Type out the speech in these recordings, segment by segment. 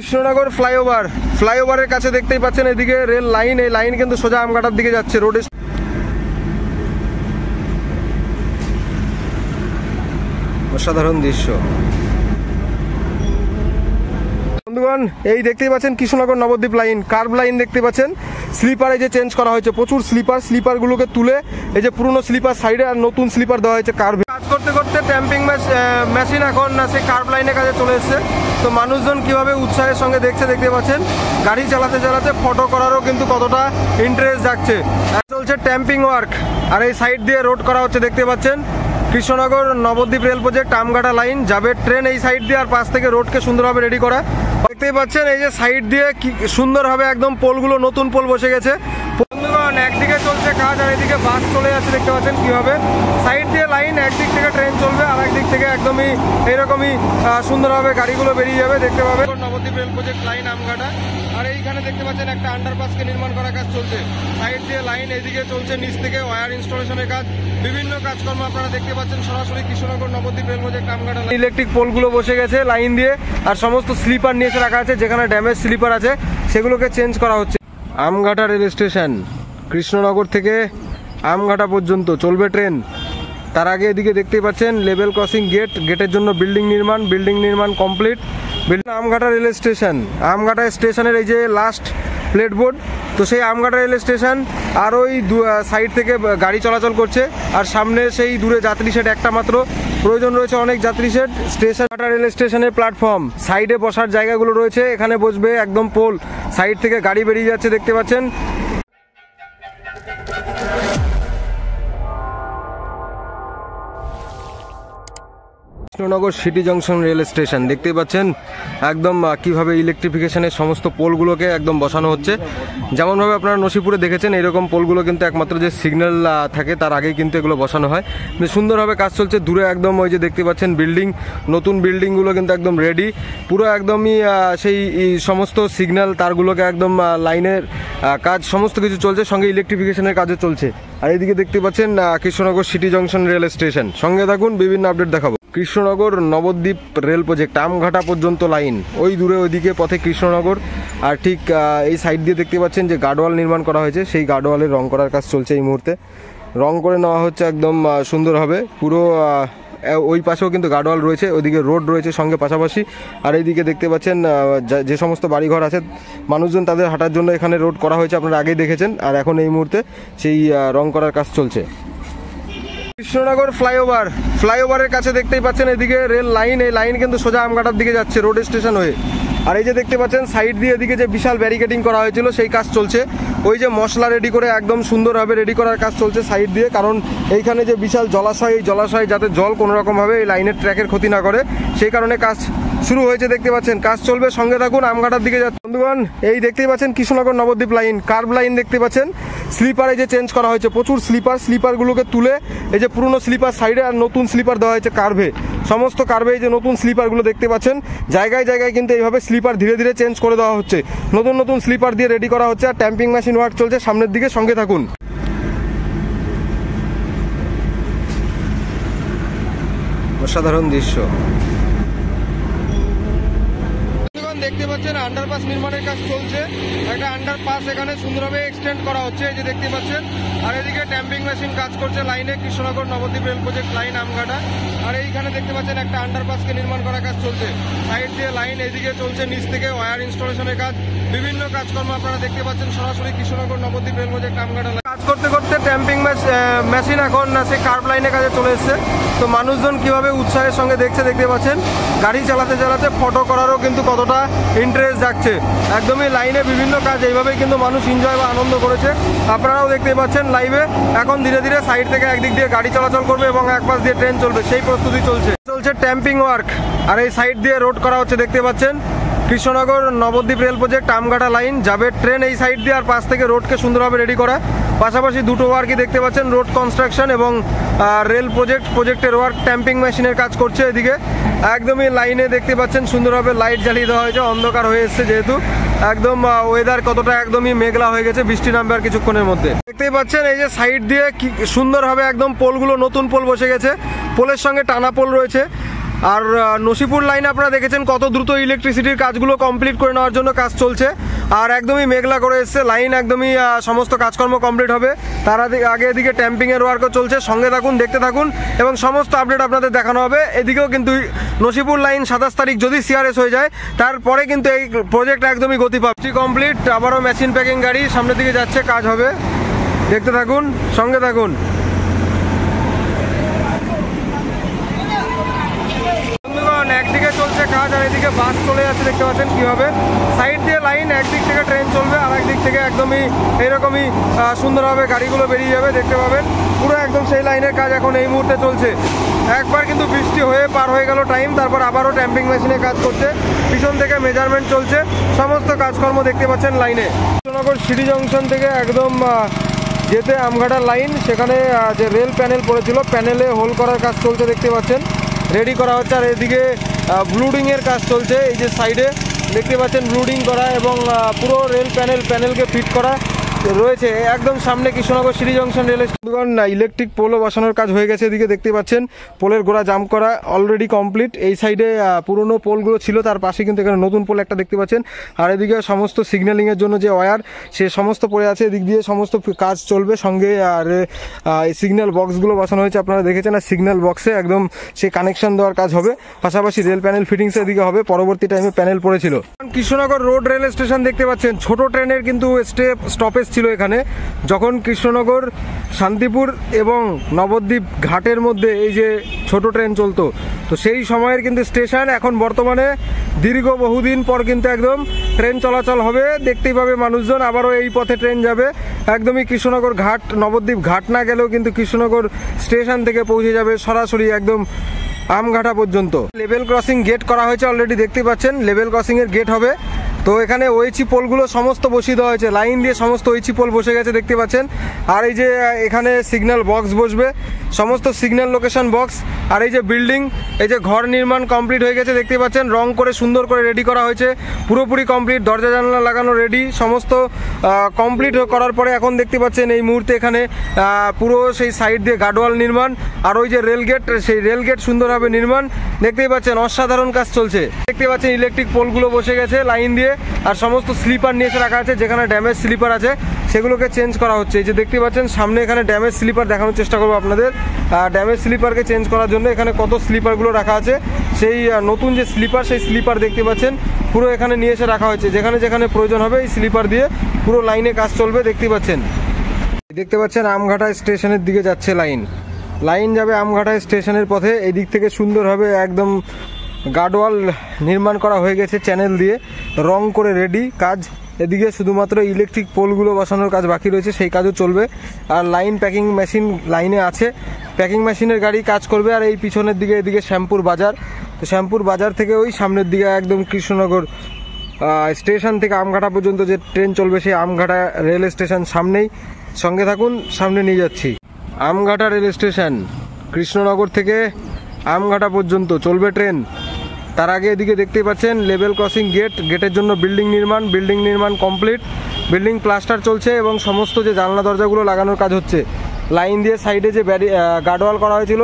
কৃষ্ণনগর ফ্লাইওভারের কাছে দেখতেই পাচ্ছেন এদিকে রেল লাইন, এই লাইন কিন্তু সোজা আমঘাটার দিকে যাচ্ছে রোডে। অসাধারণ দৃশ্য বন্ধুগণ, এই দেখতেই পাচ্ছেন Krishnanagar Nabadwip line, curve line দেখতে পাচ্ছেন। স্লিপার এই যে চেঞ্জ করা হয়েছে, প্রচুর স্লিপারগুলোকে তুলে এই যে পুরনো স্লিপার সাইডে আর নতুন স্লিপার দেওয়া হয়েছে কার্ভে। কাজ করতে করতে ট্যাম্পিং মেশিন এখন সেই কার্ভ লাইনের কাছে চলে এসেছে। তো মানুষজন কিভাবে উৎসাহের সঙ্গে দেখতে পাচ্ছেন। গাড়ি চালাতে চালাতে ফটো করারও কিন্তু কতটা ইন্টারেস্ট যাচ্ছে। চলছে ট্যাম্পিং ওয়ার্ক আর এই সাইড দিয়ে রোড করা হচ্ছে দেখতে পাচ্ছেন। Krishnanagar Nabadwip rail project Amghata line যাবে ট্রেন এই সাইড দিয়ে, আর পাশ থেকে রোডকে সুন্দরভাবে রেডি করা দেখতেই পাচ্ছেন। এই যে সাইড দিয়ে কি সুন্দরভাবে একদম পোলগুলো, নতুন পোল বসে গেছে বন্ধুগণ। একদিকে চলছে কাজ আর এদিকে বাস চলে যাচ্ছে দেখতে পাচ্ছেন কিভাবে সাইড দিয়ে লাইন, একদিক থেকে ট্রেন চলবে আর একদিক থেকে একদমই এইরকমই সুন্দরভাবে গাড়িগুলো বেরিয়ে যাবে দেখতে পাবে। Nabadwip rail project line Amghata, আর এইখানে দেখতে পাচ্ছেন একটা আন্ডারপাসকে নির্মাণ করার কাজ চলছে। সাইড দিয়ে লাইন, এদিকে চলছে নিচ থেকে ওয়্যার ইনস্টলেশনের কাজ, বিভিন্ন কাজকর্ম আপনারা দেখতে পাচ্ছেন সরাসরি Krishnanagar Nabadwip rail project Amghata. Electric পোলগুলো বসে গেছে লাইন দিয়ে, আর সমস্ত স্লিপার নিয়ে এসে রাখা আছে, যেখানে ড্যামেজ স্লিপার আছে সেগুলোকে চেঞ্জ করা হচ্ছে। আমঘাটা রেল স্টেশন, কৃষ্ণনগর থেকে আমঘাটা পর্যন্ত চলবে ট্রেন। তার আগে এদিকে দেখতেই পাচ্ছেন লেভেল ক্রসিং গেটের জন্য বিল্ডিং নির্মাণ complete. Amghata rail station, Amghata স্টেশনের এই যে লাস্ট প্লেটবোর্ড, তো সেই আমঘাটা রেল স্টেশন আর ওই সাইড থেকে গাড়ি চলাচল করছে, আর সামনে সেই দূরে যাত্রী শেড একটা মাত্র প্রয়োজন রয়েছে, অনেক যাত্রী শেড। স্টেশন রেল স্টেশনের প্ল্যাটফর্ম, সাইডে বসার জায়গাগুলো রয়েছে, এখানে বসবে একদম পোল, সাইড থেকে গাড়ি বেরিয়ে যাচ্ছে দেখতে পাচ্ছেন। Krishnanagar city junction rail station দেখতেই পাচ্ছেন একদম কিভাবে ইলেকট্রিফিকেশনের সমস্ত পোলগুলোকে একদম বসানো হচ্ছে। যেমনভাবে আপনারা নসিপুরে দেখেছেন এরকম পোলগুলো কিন্তু একমাত্র যে সিগন্যাল থাকে তার আগেই কিন্তু এগুলো বসানো হয়। সুন্দরভাবে কাজ চলছে। দূরে একদম ওই যে দেখতে পাচ্ছেন বিল্ডিং, নতুন বিল্ডিংগুলো কিন্তু একদম রেডি, পুরো একদমই সেই সমস্ত সিগন্যাল তারগুলোকে একদম লাইনের কাজ সমস্ত কিছু চলছে, সঙ্গে ইলেকট্রিফিকেশনের কাজও চলছে। আর এইদিকে দেখতে পাচ্ছেন Krishnanagar city junction rail station. সঙ্গে থাকুন, বিভিন্ন আপডেট দেখাবো। কৃষ্ণনগর নবদ্বীপ রেল প্রজেক্ট আমঘাটা পর্যন্ত লাইন, ওই দূরে ওইদিকে পথে কৃষ্ণনগর, আর ঠিক এই সাইড দিয়ে দেখতে পাচ্ছেন যে গার্ডওয়াল নির্মাণ করা হয়েছে, সেই গার্ডওয়ালের রং করার কাজ চলছে এই মুহূর্তে। রং করে নেওয়া হচ্ছে একদম সুন্দর হবে পুরো। ওই পাশেও কিন্তু গার্ডওয়াল রয়েছে, ওইদিকে রোড রয়েছে সঙ্গে পাশাপাশি। আর এইদিকে দেখতে পাচ্ছেন যে সমস্ত বাড়িঘর আছে, মানুষজন তাদের হাঁটার জন্য এখানে রোড করা হয়েছে, আপনারা আগেই দেখেছেন। আর এখন এই মুহূর্তে সেই রং করার কাজ চলছে। কৃষ্ণনগর ফ্লাইওভারের কাছে দেখতেই পাচ্ছেন এদিকে রেল লাইন, এই লাইন কিন্তু সোজা আমঘাটার দিকে যাচ্ছে রোড স্টেশন হয়ে। আর এই যে দেখতে পাচ্ছেন সাইড দিয়ে এদিকে যে বিশাল ব্যারিকেডিং করা হয়েছিল সেই কাজ চলছে। ওই যে মশলা রেডি করে একদম সুন্দরভাবে রেডি করার কাজ চলছে সাইড দিয়ে, কারণ এইখানে যে বিশাল জলাশয়, এই জলাশয় যাতে জল কোনোরকমভাবে এই লাইনের ট্র্যাকের ক্ষতি না করে, সেই কারণে কাজ শুরু হয়েছে দেখতে পাচ্ছেন। কাজ চলবে, সঙ্গে থাকুন, আমঘাটার দিকে যাচ্ছে বন্ধুগণ। এই দেখতেই পাচ্ছেন Krishnanagar Nabadwip line, curve line দেখতে পাচ্ছেন। স্লিপার এই যে চেঞ্জ করা হয়েছে, প্রচুর স্লিপারগুলোকে তুলে এই যে পুরনো স্লিপার সাইডে আর নতুন স্লিপার দেওয়া হয়েছে কার্ভে। সমস্ত কার্ভে এই যে নতুন স্লিপারগুলো দেখতে পাচ্ছেন, জায়গায় জায়গায় কিন্তু এইভাবে স্লিপার ধীরে ধীরে চেঞ্জ করে দেওয়া হচ্ছে, নতুন স্লিপার দিয়ে রেডি করা হচ্ছে। আর ট্যাম্পিং মেশিন ওয়ার্ক চলছে সামনের দিকে, সঙ্গে থাকুন। অসাধারণ দৃশ্য দেখতে পাচ্ছেন। আন্ডারপাস নির্মাণের কাজ চলছে, একটা আন্ডারপাস এখানে সুন্দরভাবে এক্সটেন্ড করা হচ্ছে, এই যে দেখতে পাচ্ছেন। আর এদিকে ট্যাম্পিং মেশিন কাজ করছে লাইনে, Krishnanagar Nabadwip rail project line Amghata. আর এইখানে দেখতে পাচ্ছেন একটা আন্ডারপাসকে নির্মাণ করার কাজ চলছে, সাইড দিয়ে লাইন, এদিকে চলছে নিচ থেকে ওয়্যার ইনস্টলেশনের কাজ, বিভিন্ন কাজকর্ম আপনারা দেখতে পাচ্ছেন সরাসরি কৃষ্ণনগর নবদ্বীপ রেল প্রজেক্ট আমঘাটা। কাজ করতে করতে ট্যাম্পিং মেশিন এখন সেই কার্ভ লাইনের কাছে চলে এসেছে। তো মানুষজন কিভাবে উৎসাহের সঙ্গে দেখতে পাচ্ছেন। গাড়ি চালাতে চালাতে ফটো করারও কিন্তু কতটা ইন্টারেস্ট যাচ্ছে। একদমই লাইনে বিভিন্ন কাজ এইভাবেই কিন্তু মানুষ এনজয় বা আনন্দ করেছে, আপনারাও দেখতে পাচ্ছেন লাইভে। এখন ধীরে ধীরে সাইড থেকে একদিক দিয়ে গাড়ি চলাচল করবে এবং এক পাশ দিয়ে ট্রেন চলবে, সেই প্রস্তুতি চলছে ট্যাম্পিং ওয়ার্ক। আর এই সাইড দিয়ে রোড করা হচ্ছে দেখতে পাচ্ছেন। Krishnanagar Nabadwip rail project Amghata line যাবে ট্রেন এই সাইড দিয়ে, আর পাশ থেকে রোডকে সুন্দরভাবে রেডি করা, পাশাপাশি দুটো ওয়ার্কই দেখতে পাচ্ছেন, রোড কনস্ট্রাকশন এবং রেল প্রজেক্টের ওয়ার্ক। ট্যাম্পিং মেশিনের কাজ করছে এদিকে, একদমই লাইনে দেখতে পাচ্ছেন সুন্দরভাবে লাইট জ্বালিয়ে দেওয়া হয়েছে, অন্ধকার হয়ে এসছে যেহেতু, একদম ওয়েদার কতটা একদমই মেঘলা হয়ে গেছে, বৃষ্টি নামবে আর কিছুক্ষণের মধ্যে। দেখতেই পাচ্ছেন এই যে সাইড দিয়ে কি সুন্দরভাবে একদম পোলগুলো, নতুন পোল বসে গেছে, পোলের সঙ্গে টানা পোল রয়েছে। আর নসিপুর লাইনে আপনারা দেখেছেন কত দ্রুত ইলেকট্রিসিটির কাজগুলো কমপ্লিট করে নেওয়ার জন্য কাজ চলছে। আর একদমই মেঘলা করে এসছে লাইন, একদমই সমস্ত কাজকর্ম কমপ্লিট হবে। তার আগে এদিকে ট্যাম্পিংয়ের ওয়ার্কও চলছে। সঙ্গে থাকুন, দেখতে থাকুন এবং সমস্ত আপডেট আপনাদের দেখানো হবে। এদিকেও কিন্তু নসিপুর লাইন 27 তারিখ যদি সিআরএস হয়ে যায় তারপরে কিন্তু এই প্রজেক্ট একদমই গতি পাবে। কমপ্লিট, আবারও মেশিন প্যাকিং গাড়ি সামনের দিকে যাচ্ছে, কাজ হবে, দেখতে থাকুন, সঙ্গে থাকুন। একদিকে চলছে কাজ আর এদিকে বাস চলে যাচ্ছে, দেখতে পাচ্ছেন কিভাবে সাইড দিয়ে লাইন, একদিক থেকে ট্রেন চলবে আর একদিক থেকে একদমই এইরকমই সুন্দরভাবে গাড়িগুলো বেরিয়ে যাবে, দেখতে পাবেন পুরো একদম সেই লাইনের কাজ এখন এই মুহূর্তে চলছে। একবার কিন্তু বৃষ্টি হয়ে পার হয়ে গেল টাইম, তারপর আবারও ট্যাম্পিং মেশিনে কাজ করছে, পিছন থেকে মেজারমেন্ট চলছে, সমস্ত কাজকর্ম দেখতে পাচ্ছেন লাইনে। কৃষ্ণনগর সিটি জংশন থেকে একদম যেতে আমঘাটার লাইন, সেখানে যে রেল প্যানেল পড়েছিল প্যানেলে হোল করার কাজ চলছে, দেখতে পাচ্ছেন রেডি করা হচ্ছে। আর এদিকে ব্লুডিংয়ের কাজ চলছে, এই যে সাইডে দেখতে পাচ্ছেন ব্লুডিং করা এবং পুরো রেল প্যানেলকে ফিট করা রয়েছে একদম সামনে Krishnanagar city junction rail station. Electric পোলও বসানোর কাজ হয়ে গেছে, এদিকে দেখতে পাচ্ছেন পোলের গোড়া জাম্প করা অলরেডি কমপ্লিট। এই সাইডে পুরনো পোলগুলো ছিল, তার পাশে কিন্তু এখানে নতুন পোল একটা দেখতে পাচ্ছেন। আর এদিকে সমস্ত সিগন্যালিংয়ের জন্য যে ওয়্যার সে সমস্ত পড়ে আছে, এদিক দিয়ে সমস্ত কাজ চলবে। সঙ্গে আর এই সিগন্যাল বক্সগুলো বসানো হয়েছে, আপনারা দেখেছেন। আর সিগন্যাল বক্সে একদম সে কানেকশন দেওয়ার কাজ হবে, পাশাপাশি রেল প্যানেল ফিটিংস এদিকে হবে। পরবর্তী টাইমে প্যানেল পড়েছিল। কৃষ্ণনগর রোড রেল স্টেশন দেখতে পাচ্ছেন, ছোট ট্রেনের কিন্তু স্টপেজ ছিল এখানে। যখন কৃষ্ণনগর, শান্তিপুর এবং নবদ্বীপ ঘাটের মধ্যে এই যে ছোট ট্রেন চলতো, তো সেই সময়ের কিন্তু স্টেশন। এখন বর্তমানে দীর্ঘ বহুদিন পর কিন্তু একদম ট্রেন চলাচল হবে, দেখতেই পাবে মানুষজন। আবারও এই পথে ট্রেন যাবে, একদমই কৃষ্ণনগর ঘাট, নবদ্বীপ ঘাট না গেলেও কিন্তু কৃষ্ণনগর স্টেশন থেকে পৌঁছে যাবে সরাসরি একদম আমঘাটা পর্যন্ত। লেভেল ক্রসিং গেট করা হয়েছে অলরেডি, দেখতে পাচ্ছেন লেভেল ক্রসিংয়ের গেট হবে। তো এখানে ওইচি পোলগুলো সমস্ত বসিয়ে দেওয়া হয়েছে, লাইন দিয়ে সমস্ত ওইচি পোল বসে গেছে, দেখতে পাচ্ছেন। আর এই যে এখানে সিগন্যাল বক্স বসবে, সমস্ত সিগন্যাল লোকেশন বক্স। আর এই যে বিল্ডিং, এই যে ঘর নির্মাণ কমপ্লিট হয়ে গেছে, দেখতে পাচ্ছেন রং করে সুন্দর করে রেডি করা হয়েছে, পুরোপুরি কমপ্লিট। দরজা জানলা লাগানো রেডি, সমস্ত কমপ্লিট করার পরে এখন দেখতে পাচ্ছেন এই মুহূর্তে এখানে পুরো সেই সাইড দিয়ে গার্ডওয়াল নির্মাণ। আর ওই যে রেলগেট, সেই রেলগেট সুন্দরভাবে নির্মাণ, দেখতেই পাচ্ছেন অসাধারণ কাজ চলছে। দেখতে পাচ্ছেন ইলেকট্রিক পোলগুলো বসে গেছে লাইন দিয়ে। আর সমস্ত স্লিপার নিয়ে এসে রাখা আছে, যেখানে ড্যামেজ স্লিপার আছে সেগুলোকে চেঞ্জ করা হচ্ছে। এই যে দেখতে পাচ্ছেন সামনে এখানে ড্যামেজ স্লিপার দেখানোর চেষ্টা করবো আপনাদের। ড্যামেজ স্লিপারকে চেঞ্জ করার জন্য এখানে কত স্লিপারগুলো রাখা আছে, সেই নতুন যে স্লিপার, সেই স্লিপার দেখতে পাচ্ছেন পুরো এখানে নিয়ে এসে রাখা হয়েছে। যেখানে যেখানে প্রয়োজন হবে এই স্লিপার দিয়ে পুরো লাইনে কাজ চলবে, দেখতে পাচ্ছেন। আমঘাটা স্টেশনের দিকে যাচ্ছে লাইন যাবে আমঘাটা স্টেশনের পথে। এই দিক থেকে সুন্দরভাবে একদম গার্ডওয়াল নির্মাণ করা হয়ে গেছে, চ্যানেল দিয়ে রং করে রেডি কাজ। এদিকে শুধুমাত্র ইলেকট্রিক পোলগুলো বসানোর কাজ বাকি রয়েছে, সেই কাজও চলবে। আর লাইন প্যাকিং মেশিন লাইনে আছে, প্যাকিং মেশিনের গাড়ি কাজ করবে। আর এই পিছনের দিকে এদিকে শ্যামপুর বাজার, তো শ্যামপুর বাজার থেকে ওই সামনের দিকে একদম কৃষ্ণনগর স্টেশন থেকে আমঘাটা পর্যন্ত যে ট্রেন চলবে, সেই আমঘাটা রেল স্টেশন সামনেই। সঙ্গে থাকুন, সামনে নিয়ে যাচ্ছি। আমঘাটা রেল স্টেশন, কৃষ্ণনগর থেকে আমঘাটা পর্যন্ত চলবে ট্রেন। তার আগে এদিকে দেখতেই পাচ্ছেন লেভেল ক্রসিং গেটের জন্য বিল্ডিং নির্মাণ কমপ্লিট, বিল্ডিং প্লাস্টার চলছে এবং সমস্ত যে জানলা দরজাগুলো লাগানোর কাজ হচ্ছে। লাইন দিয়ে সাইডে যে গার্ডওয়াল করা হয়েছিল,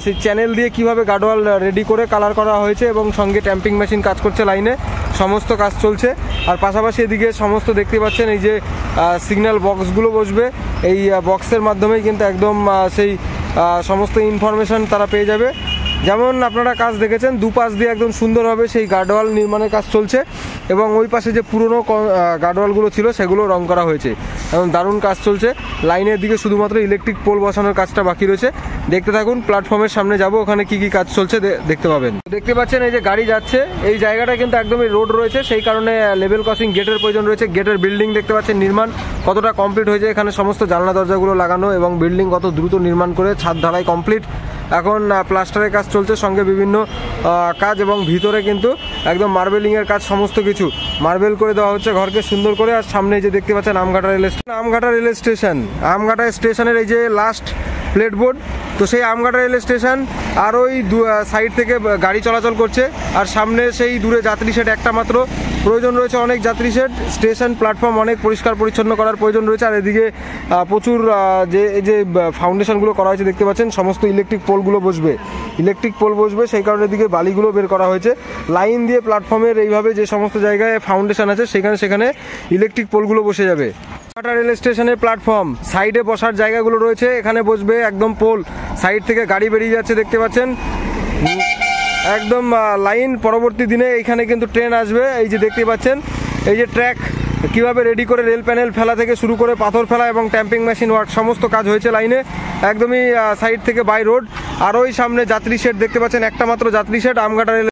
সেই চ্যানেল দিয়ে কিভাবে গার্ডওয়াল রেডি করে কালার করা হয়েছে এবং সঙ্গে ট্যাম্পিং মেশিন কাজ করছে লাইনে, সমস্ত কাজ চলছে। আর পাশাপাশি এদিকে সমস্ত দেখতে পাচ্ছেন এই যে সিগন্যাল বক্সগুলো বসবে, এই বক্সের মাধ্যমেই কিন্তু একদম সেই সমস্ত ইনফরমেশন তারা পেয়ে যাবে। যেমন আপনারা কাজ দেখেছেন, দুপাশ দিয়ে একদম সুন্দরভাবে সেই গার্ডওয়াল নির্মাণের কাজ চলছে এবং ওই পাশে যে পুরনো গার্ডওয়ালগুলো ছিল সেগুলো রং করা হয়েছে, এবং দারুণ কাজ চলছে। লাইনের দিকে শুধুমাত্র ইলেকট্রিক পোল বসানোর কাজটা বাকি রয়েছে, দেখতে থাকুন। প্ল্যাটফর্মের সামনে যাব, ওখানে কি কি কাজ চলছে দেখতে পাবেন। দেখতে পাচ্ছেন এই যে গাড়ি যাচ্ছে, এই জায়গাটা কিন্তু একদমই রোড রয়েছে, সেই কারণে লেভেল ক্রসিং গেটের প্রয়োজন রয়েছে। গেটের বিল্ডিং দেখতে পাচ্ছেন নির্মাণ কতটা কমপ্লিট হয়েছে, এখানে সমস্ত জানলা দরজাগুলো লাগানো এবং বিল্ডিং কত দ্রুত নির্মাণ করে ছাদ ঢালাই কমপ্লিট। এখন প্লাস্টারের কাজ চলছে, সঙ্গে বিভিন্ন কাজ, এবং ভিতরে কিন্তু একদম মার্বেলিংয়ের কাজ, সমস্ত কিছু মার্বেল করে দেওয়া হচ্ছে ঘরকে সুন্দর করে। আর সামনে যে দেখতে পাচ্ছেন আমঘাটা রেল স্টেশন, আমঘাটা স্টেশনের এই যে লাস্ট প্লেটবোর্ড, তো তো সেই আমঘাটা রেল স্টেশন আর ওই সাইড থেকে গাড়ি চলাচল করছে, আর সামনে সেই দূরে যাত্রী শেড একটা মাত্র। প্রয়োজন রয়েছে অনেক যাত্রী শেড, স্টেশন প্ল্যাটফর্ম অনেক পরিষ্কার পরিচ্ছন্ন করার প্রয়োজন রয়েছে। আর এদিকে প্রচুর যে ফাউন্ডেশনগুলো করা হয়েছে দেখতে পাচ্ছেন, সমস্ত ইলেকট্রিক পোলগুলো বসবে, সেই কারণে এদিকে বালিগুলো বের করা হয়েছে। লাইন দিয়ে প্ল্যাটফর্মের এইভাবে যে সমস্ত জায়গায় ফাউন্ডেশন আছে সেখানে ইলেকট্রিক পোলগুলো বসে যাবে। আমঘাটা রেল স্টেশনের প্ল্যাটফর্ম, সাইডে বসার জায়গাগুলো রয়েছে, এখানে বসবে একদম পোল। সাইড থেকে গাড়ি বেরিয়ে যাচ্ছে দেখতে পাচ্ছেন, একদম লাইন। পরবর্তী দিনে এইখানে কিন্তু ট্রেন আসবে। এই যে দেখতে পাচ্ছেন, এই যে ট্র্যাক কীভাবে রেডি করে রেল প্যানেল ফেলা থেকে শুরু করে পাথর ফেলা এবং ট্যাম্পিং মেশিন ওয়ার্ক সমস্ত কাজ হয়েছে লাইনে, একদমই সাইড থেকে বাই রোড। আর ওই সামনে যাত্রী শেড দেখতে পাচ্ছেন, একটা মাত্র যাত্রী শেড আমঘাটা রেল